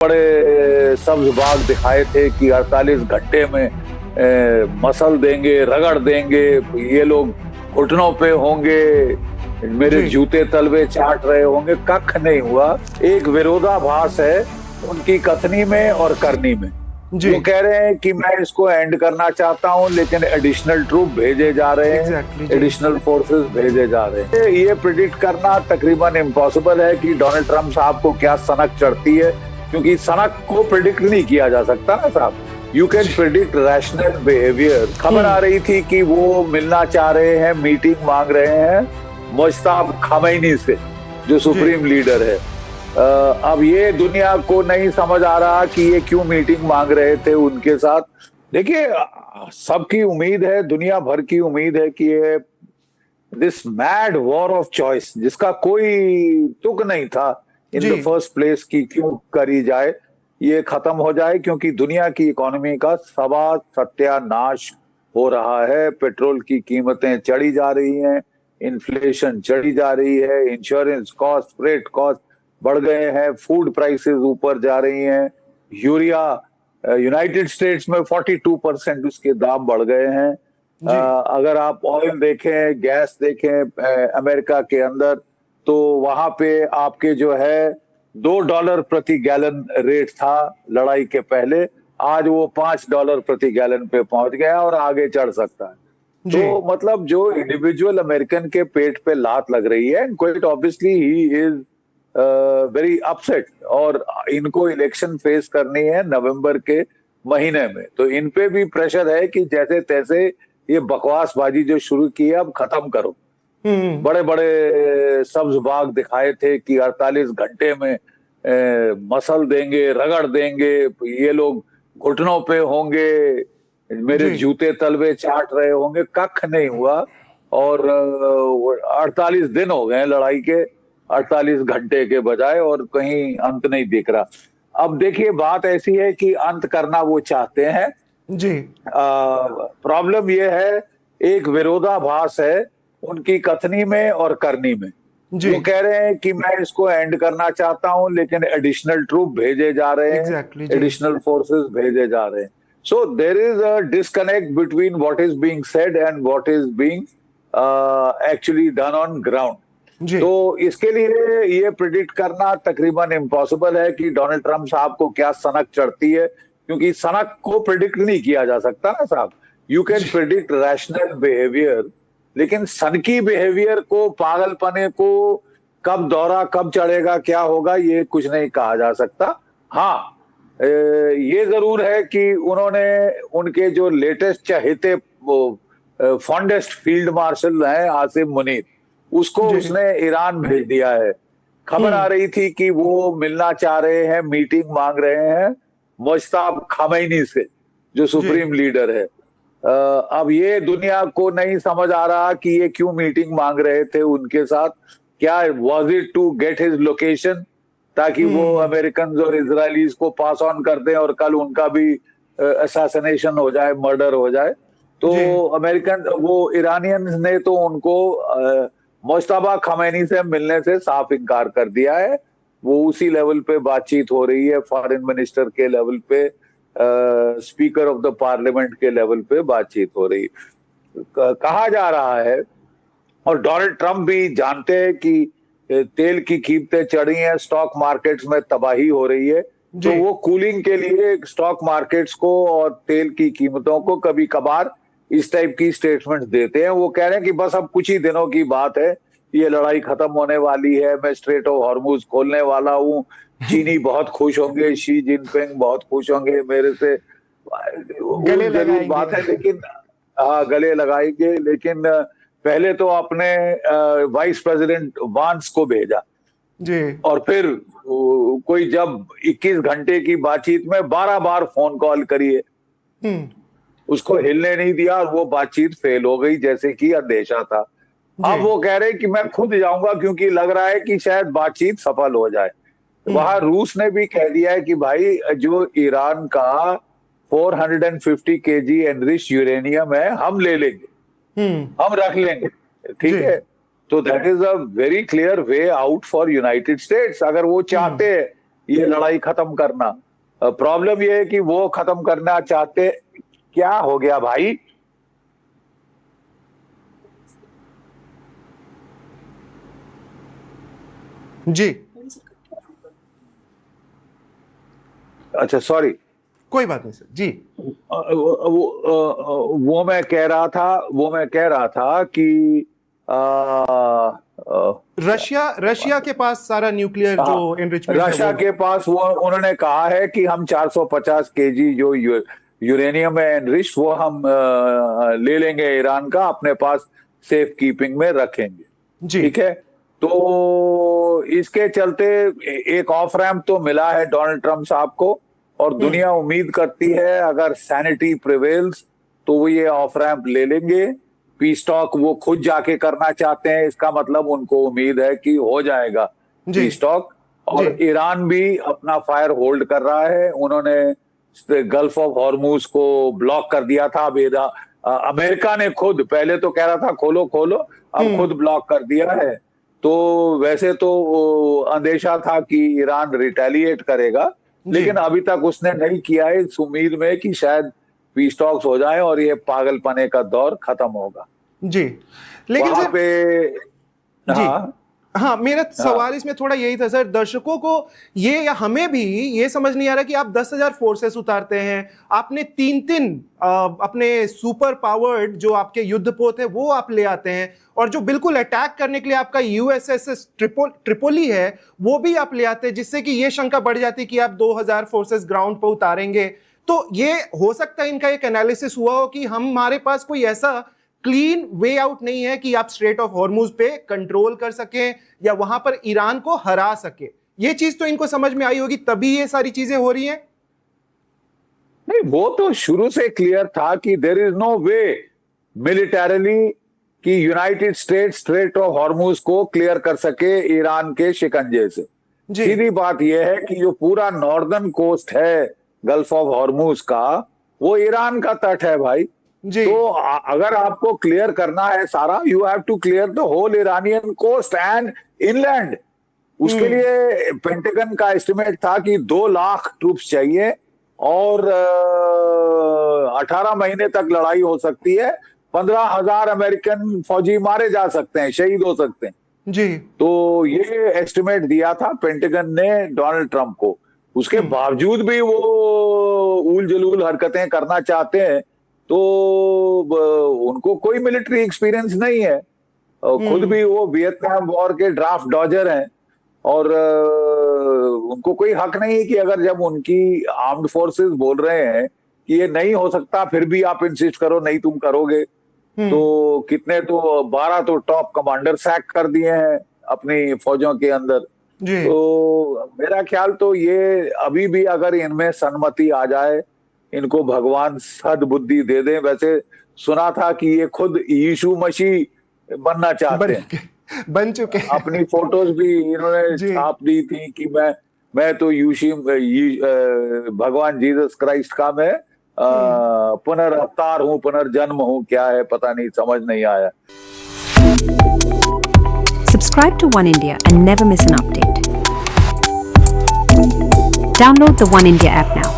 बड़े सब्ज बाग दिखाए थे कि 48 घंटे में मसल देंगे, रगड़ देंगे, ये लोग घुटनों पे होंगे, मेरे जी, जूते तलवे चाट रहे होंगे। कख नहीं हुआ। एक विरोधाभास है उनकी कथनी में और करनी में। जी, वो कह रहे हैं कि मैं इसको एंड करना चाहता हूं, लेकिन एडिशनल ट्रूप भेजे जा रहे हैं, एग्ज़ैक्टली जी, एडिशनल फोर्सेस भेजे जा रहे हैं। ये प्रिडिक्ट करना तकरीबन इम्पॉसिबल है कि डोनाल्ड ट्रंप साहब को क्या सनक चढ़ती है, क्योंकि सनक को प्रिडिक्ट नहीं किया जा सकता ना साहब। यू कैन जी, प्रिडिक्ट रैशनल बिहेवियर। खबर आ हुँ, रही थी कि वो मिलना चाह रहे हैं, मीटिंग मांग रहे हैं मुश्ताक खामैनी से, जो जी, सुप्रीम लीडर है। अब ये दुनिया को नहीं समझ आ रहा कि ये क्यों मीटिंग मांग रहे थे उनके साथ। देखिए, सबकी उम्मीद है, दुनिया भर की उम्मीद है कि ये this mad war of choice, जिसका कोई तुक नहीं था इन जी, द फर्स्ट प्लेस की क्यों करी जाए, ये खत्म हो जाए, क्योंकि दुनिया की इकोनॉमी का सवा सत्यानाश हो रहा है। पेट्रोल की कीमतें चढ़ी जा रही हैं, इन्फ्लेशन चढ़ी जा रही है, इंश्योरेंस कॉस्ट, फ्रेट कॉस्ट बढ़ गए हैं, फूड प्राइसेस ऊपर जा रही हैं, यूरिया यूनाइटेड स्टेट्स में 42% उसके दाम बढ़ गए हैं। जी, अगर आप ऑयल देखें, गैस देखें, अमेरिका के अंदर, तो वहां पे आपके जो है $2 प्रति गैलन रेट था लड़ाई के पहले, आज वो $5 प्रति गैलन पे पहुंच गया और आगे चढ़ सकता है। जी, तो मतलब जो इंडिविजुअल अमेरिकन के पेट पे लात लग रही है, quite obviously he is very upset, और इनको इलेक्शन फेस करनी है नवंबर के महीने में, तो इन पे भी प्रेशर है कि जैसे तैसे ये बकवासबाजी जो शुरू की है अब खत्म करो। हुँ, बड़े बड़े सब्ज बाग दिखाए थे कि 48 घंटे में मसल देंगे, रगड़ देंगे, ये लोग घुटनों पे होंगे, मेरे जी, जूते तलवे चाट रहे होंगे। कख नहीं हुआ। और 48 दिन हो गए लड़ाई के, 48 घंटे के बजाय, और कहीं अंत नहीं दिख रहा। अब देखिए, बात ऐसी है कि अंत करना वो चाहते हैं। जी, प्रॉब्लम ये है, एक विरोधाभास है उनकी कथनी में और करनी में। जी, वो कह रहे हैं कि मैं इसको एंड करना चाहता हूं, लेकिन एडिशनल ट्रूप भेजे जा रहे हैं, एग्ज़ैक्टली जी, एडिशनल फोर्सेस भेजे जा रहे हैं। So there is a disconnect between what is being said and what is being actually done on ground. जी, तो इसके लिए ये प्रिडिक्ट करना तकरीबन इम्पॉसिबल है कि डोनाल्ड ट्रंप साहब को क्या सनक चढ़ती है, क्योंकि सनक को प्रिडिक्ट नहीं किया जा सकता ना साहब। यू कैन जी, प्रिडिक्ट रैशनल बिहेवियर, लेकिन सनकी बिहेवियर को, पागलपने को, कब दौरा कब चढ़ेगा, क्या होगा, ये कुछ नहीं कहा जा सकता। हाँ, ये जरूर है कि उन्होंने, उनके जो लेटेस्ट चहेते वो फॉन्डेस्ट फील्ड मार्शल हैं आसिम मुनीर, उसको जी, उसने ईरान भेज दिया है। खबर आ हुँ, रही थी कि वो मिलना चाह रहे हैं, मीटिंग मांग रहे हैं मुश्ताक खामैनी से, जो जी, सुप्रीम लीडर है। अब ये दुनिया को नहीं समझ आ रहा कि ये क्यों मीटिंग मांग रहे थे उनके साथ। क्या was it to get his location, ताकि वो हुँ, अमेरिकन और इजरायलीज को पास ऑन कर दें और कल उनका भी असैसिनेशन हो जाए, मर्डर हो जाए। तो जी, अमेरिकन, वो ईरानियंस ने तो उनको मुश्तबा खमैनी से मिलने से साफ इनकार कर दिया है। वो उसी लेवल पे बातचीत हो रही है, फॉरेन मिनिस्टर के लेवल पे, स्पीकर ऑफ द पार्लियामेंट के लेवल पे बातचीत हो रही है। कहा जा रहा है, और डोनाल्ड ट्रंप भी जानते हैं कि तेल की कीमतें चढ़ी हैं, स्टॉक मार्केट्स में तबाही हो रही है, तो जी, वो कूलिंग के लिए स्टॉक मार्केट्स को और तेल की कीमतों को कभी कभार इस टाइप की स्टेटमेंट देते हैं। वो कह रहे हैं कि बस अब कुछ ही दिनों की बात है, ये लड़ाई खत्म होने वाली है, मैं स्ट्रेट ऑफ हॉर्मुज खोलने वाला हूँ, चीनी बहुत खुश होंगे, शी जिनपिंग बहुत खुश होंगे मेरे से। वो गले जरूर लगाएँगे। बात है, लेकिन गले लगाएंगे, लेकिन पहले तो अपने वाइस प्रेसिडेंट वांस को भेजा, जी, और फिर कोई जब 21 घंटे की बातचीत में 12 बार फोन कॉल करिए, हुँ, उसको हिलने नहीं दिया, और वो बातचीत फेल हो गई जैसे कि अंदेशा था। जी, अब वो कह रहे हैं कि मैं खुद जाऊंगा, क्योंकि लग रहा है कि शायद बातचीत सफल हो जाए। वहां हुँ, रूस ने भी कह दिया है कि भाई, जो ईरान का 450 केजी एनरिच यूरेनियम है, हम ले लेंगे, हुँ, हम रख लेंगे, ठीक जी, है। तो that is a very clear way out for United states. अगर वो हुँ, चाहते हैं ये लड़ाई खत्म करना। प्रॉब्लम ये है कि वो खत्म करना चाहते। क्या हो गया भाई? जी अच्छा, सॉरी, कोई बात नहीं सर जी। वो मैं कह रहा था कि रशिया के पास सारा न्यूक्लियर जो एनरिचमेंट है रशिया के पास वो उन्होंने कहा है कि हम 450 केजी जो यूरेनियम है एनरिच्ड, वो हम ले लेंगे ईरान का, अपने पास सेफ कीपिंग में रखेंगे। ठीक है, तो इसके चलते एक ऑफ रैंप तो मिला है डोनाल्ड ट्रंप साहब को, और दुनिया उम्मीद करती है अगर सैनिटी प्रिवेल्स तो वो ये ऑफ रैंप ले लेंगे। पीस टॉक वो खुद जाके करना चाहते हैं, इसका मतलब उनको उम्मीद है कि हो जाएगा पीस टॉक। और ईरान भी अपना फायर होल्ड कर रहा है। उन्होंने गल्फ ऑफ हॉर्मूज को ब्लॉक कर दिया था। अब अमेरिका ने खुद, पहले तो कह रहा था खोलो खोलो, अब खुद ब्लॉक कर दिया है। तो वैसे तो अंदेशा था कि ईरान रिटेलिएट करेगा, लेकिन अभी तक उसने नहीं किया है, इस उम्मीद में कि शायद पीस टॉक्स हो जाए और ये पागलपने का दौर खत्म होगा जी। लेकिन वहां सर पे जी हाँ, मेरा सवाल इसमें थोड़ा यही था सर, दर्शकों को ये या हमें भी ये समझ नहीं आ रहा कि आप 10,000 फोर्सेस उतारते हैं, आपने तीन अपने सुपर पावर्ड जो आपके युद्धपोत है वो आप ले आते हैं, और जो बिल्कुल अटैक करने के लिए आपका यूएसएस ट्रिपोली है वो भी आप ले आते हैं, जिससे कि ये शंका बढ़ जाती कि आप 2,000 फोर्सेस ग्राउंड पर उतारेंगे। तो ये हो सकता है इनका एक एनालिसिस हुआ हो कि हमारे पास कोई ऐसा क्लीन वे आउट नहीं है कि आप स्ट्रेट ऑफ हॉर्मुज पे कंट्रोल कर सकें या वहां पर ईरान को हरा सके। ये चीज तो इनको समझ में आई होगी, तभी ये सारी चीजें हो रही हैं। नहीं, वो तो शुरू से क्लियर था कि there is no way militarily कि United States strait of Hormuz को क्लियर कर सके ईरान के शिकंजे से। सीधी बात यह है कि जो पूरा नॉर्दर्न कोस्ट है गल्फ ऑफ हॉर्मुज का, वो ईरान का तट है भाई। तो अगर आपको क्लियर करना है सारा, you have to clear the whole Iranian coast and inland. उसके लिए पेंटागन का एस्टिमेट था कि 2 लाख ट्रूप्स चाहिए और 18 महीने तक लड़ाई हो सकती है। 15,000 अमेरिकन फौजी मारे जा सकते हैं, शहीद हो सकते हैं जी। तो ये एस्टिमेट दिया था पेंटागन ने डोनाल्ड ट्रंप को। उसके बावजूद भी वो ऊल जलूल हरकतें करना चाहते हैं, तो उनको कोई मिलिट्री एक्सपीरियंस नहीं है। खुद भी वो वियतनाम वॉर के ड्राफ्ट डॉजर हैं, और उनको कोई हक नहीं है कि अगर जब उनकी आर्म्ड फोर्सेस बोल रहे हैं कि ये नहीं हो सकता, फिर भी आप इंसिस्ट करो नहीं तुम करोगे। तो कितने तो 12 तो टॉप कमांडर सैक कर दिए हैं अपनी फौजों के अंदर। तो मेरा ख्याल तो ये अभी भी अगर इनमें सन्मति आ जाए, इनको भगवान सद्बुद्धि दे दें। वैसे सुना था कि ये खुद यीशु मसीह बनना चाहते हैं, बन चुके हैं। अपनी फोटोज भी इन्होंने छाप दी थी कि मैं तो भगवान जीसस क्राइस्ट का मैं पुनर्अवतार हूँ, पुनर्जन्म हूँ, क्या है पता नहीं, समझ नहीं आया। Subscribe to One India and never miss an update. Download the One India app now.